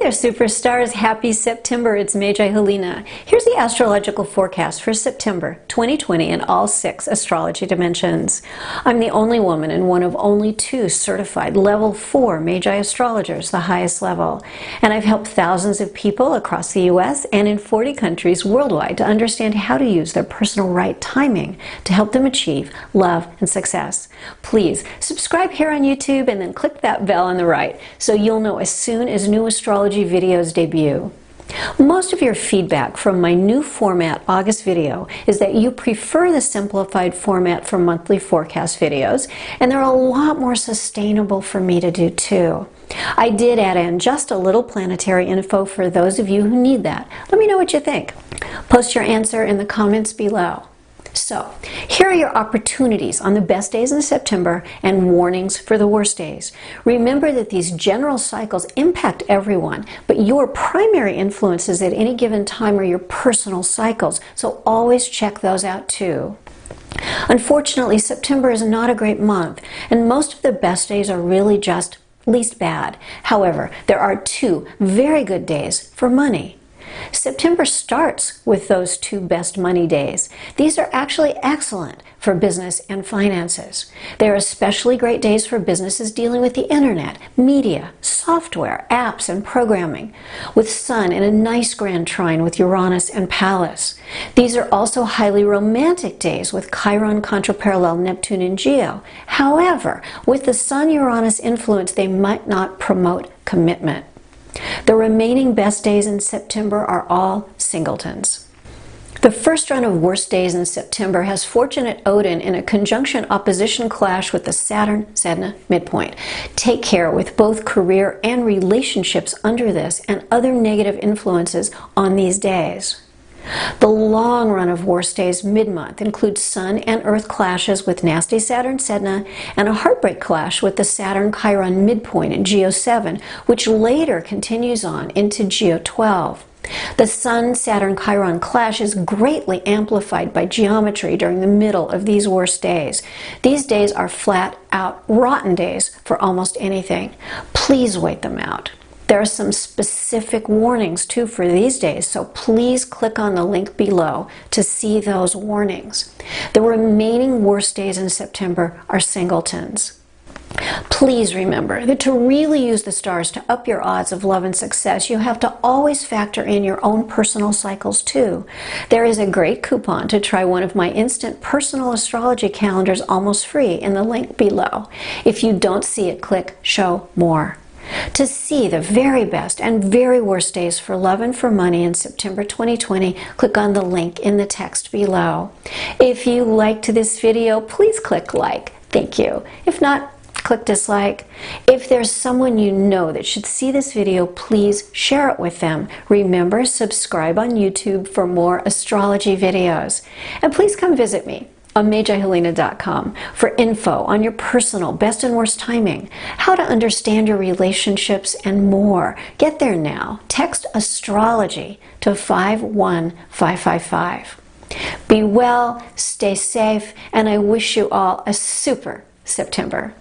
there, superstars. Happy September. It's Magi Helena. Here's the astrological forecast for September 2020 in all 6 astrology dimensions. I'm the only woman and one of only 2 certified level 4 Magi astrologers, the highest level. And I've helped thousands of people across the US and in 40 countries worldwide to understand how to use their personal right timing to help them achieve love and success. Please subscribe here on YouTube and then click that bell on the right so you'll know as soon as new astrology videos debut. Most of your feedback from my new format August video is that you prefer the simplified format for monthly forecast videos, and they're a lot more sustainable for me to do too. I did add in just a little planetary info for those of you who need that. Let me know what you think. Post your answer in the comments below. So, here are your opportunities on the best days in September and warnings for the worst days. Remember that these general cycles impact everyone, but your primary influences at any given time are your personal cycles, so always check those out too. Unfortunately, September is not a great month, and most of the best days are really just least bad. However, there are 2 very good days for money. September starts with those 2 best money days. These are actually excellent for business and finances. They're especially great days for businesses dealing with the internet, media, software, apps, and programming, with Sun in a nice grand trine with Uranus and Pallas. These are also highly romantic days with Chiron contra-parallel Neptune in Geo. However, with the Sun-Uranus influence, they might not promote commitment. The remaining best days in September are all singletons. The first run of worst days in September has fortunate Odin in a conjunction opposition clash with the Saturn-Sedna midpoint. Take care with both career and relationships under this and other negative influences on these days. The long run of worst days mid-month includes Sun and Earth clashes with nasty Saturn-Sedna and a heartbreak clash with the Saturn-Chiron midpoint in Geo 7, which later continues on into Geo 12. The Sun-Saturn-Chiron clash is greatly amplified by geometry during the middle of these worst days. These days are flat-out rotten days for almost anything. Please wait them out. There are some specific warnings too for these days, so please click on the link below to see those warnings. The remaining worst days in September are singletons. Please remember that to really use the stars to up your odds of love and success, you have to always factor in your own personal cycles too. There is a great coupon to try one of my instant personal astrology calendars almost free in the link below. If you don't see it, click Show More. To see the very best and very worst days for love and for money in September 2020, click on the link in the text below. If you liked this video, please click like. Thank you. If not, click dislike. If there's someone you know that should see this video, please share it with them. Remember, subscribe on YouTube for more astrology videos. And please come visit me on MagiHelena.com for info on your personal best and worst timing, how to understand your relationships, and more. Get there now. Text astrology to 51555. Be well, stay safe, and I wish you all a super September.